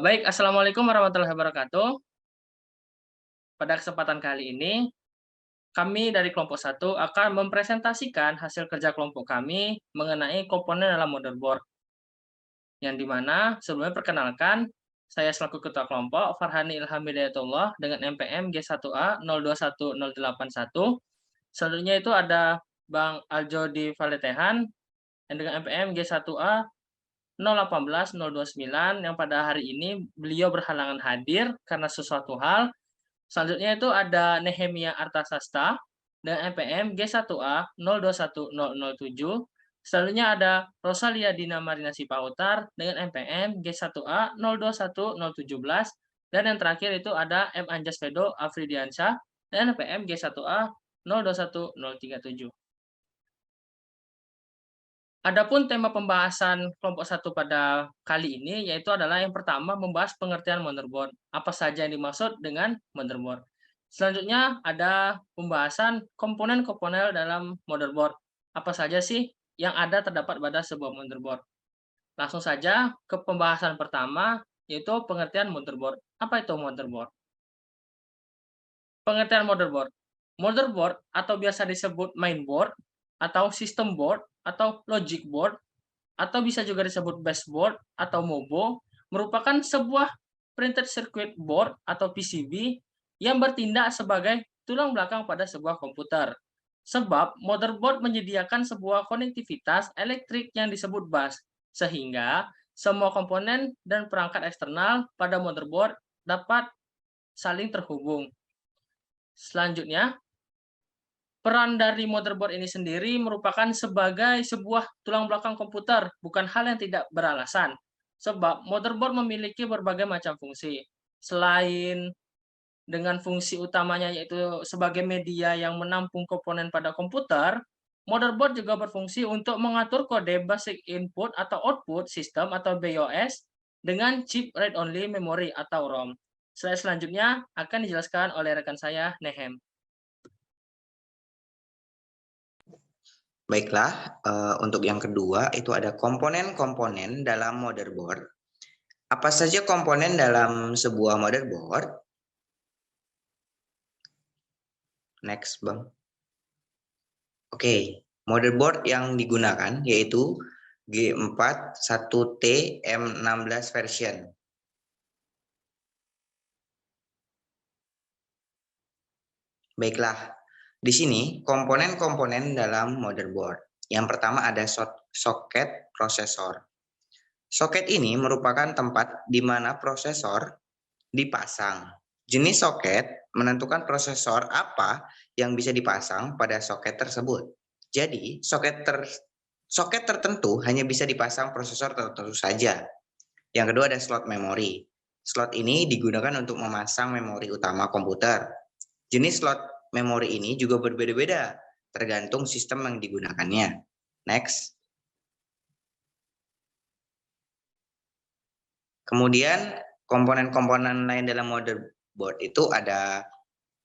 Baik, assalamualaikum warahmatullahi wabarakatuh. Pada kesempatan kali ini, kami dari kelompok satu akan mempresentasikan hasil kerja kelompok kami mengenai komponen dalam motherboard. Yang dimana sebelumnya perkenalkan, saya selaku ketua kelompok Farhani Ilham Hidayatullah dengan NPM G1A 021081. Selanjutnya itu ada Bang Aljodi Valetehan yang dengan NPM G1A 018029 yang pada hari ini beliau berhalangan hadir karena sesuatu hal. Selanjutnya itu ada Nehemia Artasasta dengan NPM G1A 021007. Selanjutnya ada Rosalia Dina Marina Sipautar dengan NPM G1A 021017. Dan yang terakhir itu ada M. Anjas Fedo Afridiansyah dengan NPM G1A 021037. Adapun tema pembahasan kelompok satu pada kali ini yaitu adalah yang pertama membahas pengertian motherboard. Apa saja yang dimaksud dengan motherboard. Selanjutnya ada pembahasan komponen-komponen dalam motherboard. Apa saja sih yang ada terdapat pada sebuah motherboard. Langsung saja ke pembahasan pertama yaitu pengertian motherboard. Apa itu motherboard? Pengertian motherboard. Motherboard atau biasa disebut mainboard atau system board atau logic board atau bisa juga disebut baseboard atau MOBO, merupakan sebuah printed circuit board atau PCB yang bertindak sebagai tulang belakang pada sebuah komputer. Sebab motherboard menyediakan sebuah konektivitas elektrik yang disebut bus, sehingga semua komponen dan perangkat eksternal pada motherboard dapat saling terhubung. Selanjutnya, peran dari motherboard ini sendiri merupakan sebagai sebuah tulang belakang komputer, bukan hal yang tidak beralasan. Sebab motherboard memiliki berbagai macam fungsi. Selain dengan fungsi utamanya yaitu sebagai media yang menampung komponen pada komputer, motherboard juga berfungsi untuk mengatur kode basic input atau output sistem atau BIOS dengan chip read only memory atau ROM. Slide selanjutnya akan dijelaskan oleh rekan saya, Nehem. Baiklah, untuk yang kedua itu ada komponen-komponen dalam motherboard. Apa saja komponen dalam sebuah motherboard? Next, Bang. Oke, motherboard yang digunakan yaitu G4 1T M16 version. Baiklah, di sini komponen-komponen dalam motherboard. Yang pertama ada soket prosesor. Soket ini merupakan tempat di mana prosesor dipasang. Jenis soket menentukan prosesor apa yang bisa dipasang pada soket tersebut. Jadi, soket tertentu hanya bisa dipasang prosesor tertentu saja. Yang kedua ada slot memori. Slot ini digunakan untuk memasang memori utama komputer. Jenis slot memori ini juga berbeda-beda tergantung sistem yang digunakannya. Next. Kemudian komponen-komponen lain dalam motherboard itu ada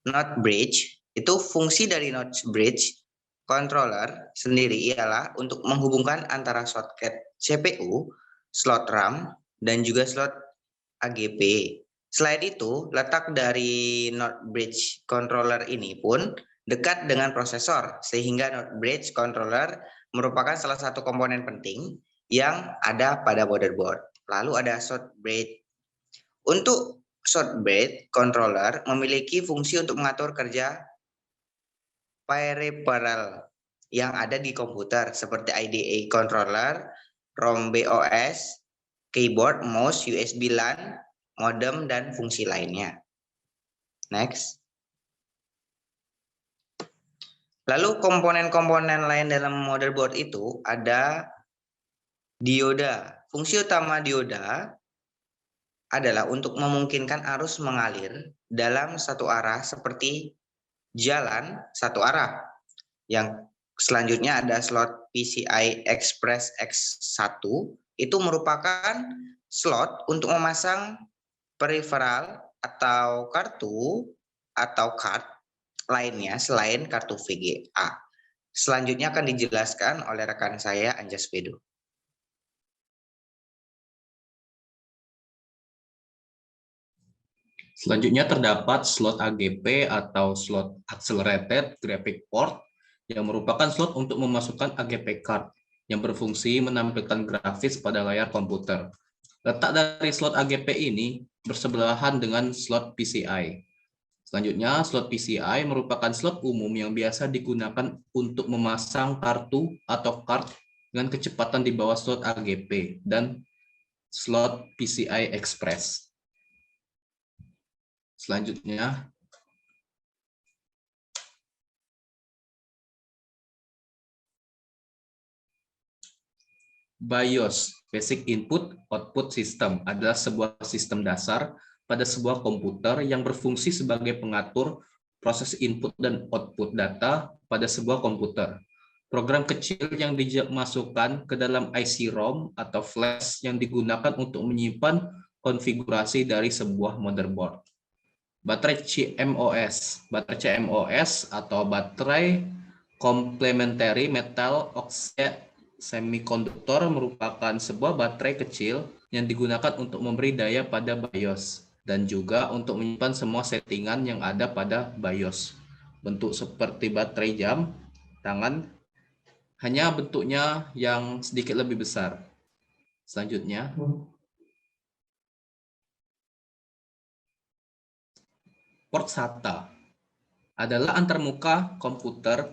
NOT bridge. Itu fungsi dari NOT bridge controller sendiri ialah untuk menghubungkan antara soket CPU, slot RAM, dan juga slot AGP. Selain itu, letak dari NOT bridge controller ini pun dekat dengan prosesor, sehingga NOT bridge controller merupakan salah satu komponen penting yang ada pada motherboard. Lalu ada short bridge. Untuk short bridge controller memiliki fungsi untuk mengatur kerja peripheral yang ada di komputer seperti IDE controller, ROM BOS, keyboard, mouse, USB LAN, modem, dan fungsi lainnya. Next. Lalu komponen-komponen lain dalam motherboard itu ada dioda. Fungsi utama dioda adalah untuk memungkinkan arus mengalir dalam satu arah seperti jalan satu arah. Yang selanjutnya ada slot PCI Express X1, itu merupakan slot untuk memasang peripheral atau kartu atau card lainnya selain kartu VGA. Selanjutnya akan dijelaskan oleh rekan saya Anjas Fedo. Selanjutnya terdapat slot AGP atau slot Accelerated Graphic Port yang merupakan slot untuk memasukkan AGP card yang berfungsi menampilkan grafis pada layar komputer. Letak dari slot AGP ini bersebelahan dengan slot PCI. Selanjutnya, slot PCI merupakan slot umum yang biasa digunakan untuk memasang kartu atau card dengan kecepatan di bawah slot AGP dan slot PCI Express. Selanjutnya, BIOS, Basic Input Output System, adalah sebuah sistem dasar pada sebuah komputer yang berfungsi sebagai pengatur proses input dan output data pada sebuah komputer. Program kecil yang dimasukkan ke dalam IC-ROM atau flash yang digunakan untuk menyimpan konfigurasi dari sebuah motherboard. Baterai CMOS. Baterai CMOS atau baterai Complementary Metal Oxide Semiconductor merupakan sebuah baterai kecil yang digunakan untuk memberi daya pada BIOS dan juga untuk menyimpan semua settingan yang ada pada BIOS. Bentuk seperti baterai jam tangan, hanya bentuknya yang sedikit lebih besar. Selanjutnya, port SATA adalah antarmuka komputer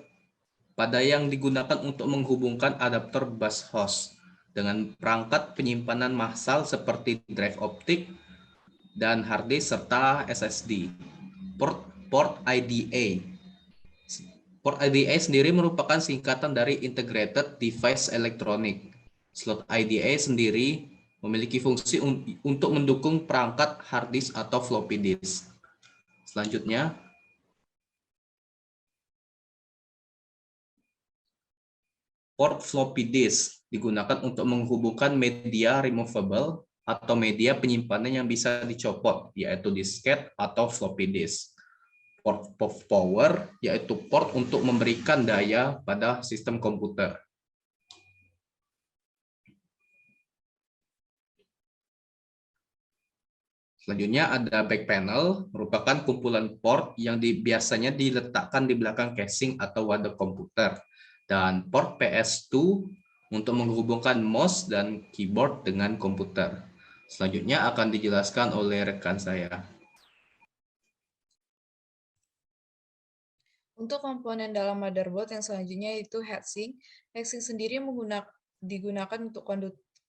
pada yang digunakan untuk menghubungkan adaptor bus host dengan perangkat penyimpanan massal seperti drive optik dan hard disk serta SSD. Port IDA. Port IDA sendiri merupakan singkatan dari Integrated Device Electronic. Slot IDA sendiri memiliki fungsi untuk mendukung perangkat hard disk atau floppy disk. Selanjutnya, port floppy disk digunakan untuk menghubungkan media removable atau media penyimpanan yang bisa dicopot, yaitu disket atau floppy disk. Port of power, yaitu port untuk memberikan daya pada sistem komputer. Selanjutnya ada back panel, merupakan kumpulan port yang biasanya diletakkan di belakang casing atau wadah komputer. Dan port PS2 untuk menghubungkan mouse dan keyboard dengan komputer. Selanjutnya akan dijelaskan oleh rekan saya. Untuk komponen dalam motherboard yang selanjutnya yaitu heatsink. Heatsink sendiri digunakan untuk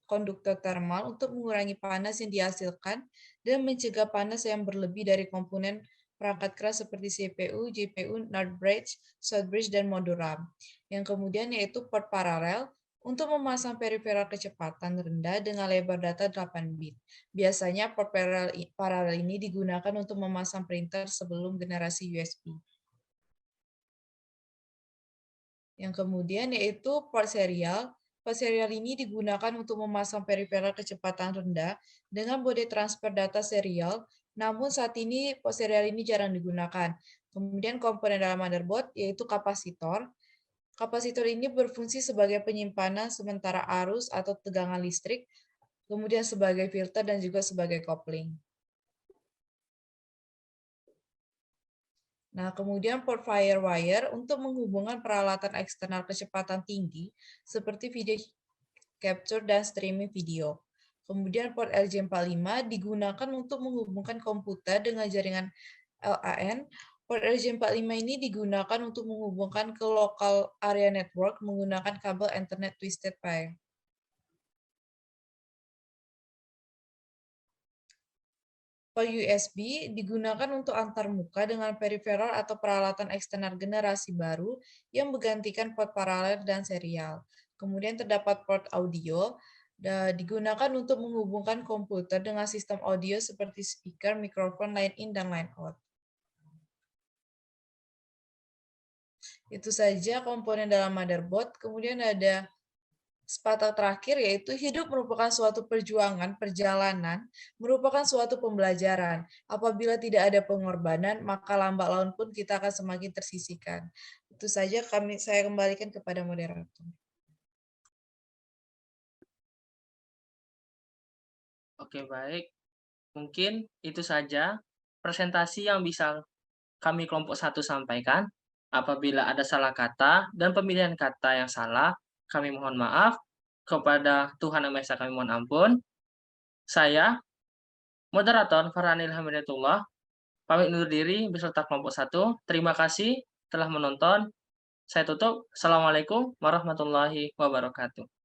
konduktor thermal untuk mengurangi panas yang dihasilkan dan mencegah panas yang berlebih dari komponen perangkat keras seperti CPU, GPU, NAND bridge, short bridge, dan modul RAM. Yang kemudian yaitu port paralel untuk memasang peripheral kecepatan rendah dengan lebar data 8 bit. Biasanya port paralel ini digunakan untuk memasang printer sebelum generasi USB. Yang kemudian yaitu port serial. Port serial ini digunakan untuk memasang peripheral kecepatan rendah dengan body transfer data serial, namun saat ini port serial ini jarang digunakan. Kemudian komponen dalam motherboard yaitu kapasitor. Kapasitor ini berfungsi sebagai penyimpanan sementara arus atau tegangan listrik, kemudian sebagai filter dan juga sebagai kopling. Nah, kemudian port firewire untuk menghubungkan peralatan eksternal kecepatan tinggi seperti video capture dan streaming video. Kemudian port RJ45 digunakan untuk menghubungkan komputer dengan jaringan LAN. Port RJ45 ini digunakan untuk menghubungkan ke local area network menggunakan kabel Ethernet Twisted Pair. Port USB digunakan untuk antarmuka dengan peripheral atau peralatan eksternal generasi baru yang menggantikan port paralel dan serial. Kemudian terdapat port audio, digunakan untuk menghubungkan komputer dengan sistem audio seperti speaker, mikrofon, line in, dan line out. Itu saja komponen dalam motherboard. Kemudian ada sepatah terakhir yaitu hidup merupakan suatu perjuangan, perjalanan, merupakan suatu pembelajaran. Apabila tidak ada pengorbanan, maka lambat laun pun kita akan semakin tersisihkan. Itu saja saya kembalikan kepada moderator. Oke, baik. Mungkin itu saja presentasi yang bisa kami kelompok 1 sampaikan. Apabila ada salah kata dan pemilihan kata yang salah, kami mohon maaf. Kepada Tuhan Yang Maha Esa kami mohon ampun. Saya, moderator Farhanil Hamidatullah, pamit undur diri beserta kelompok 1. Terima kasih telah menonton. Saya tutup. Assalamualaikum warahmatullahi wabarakatuh.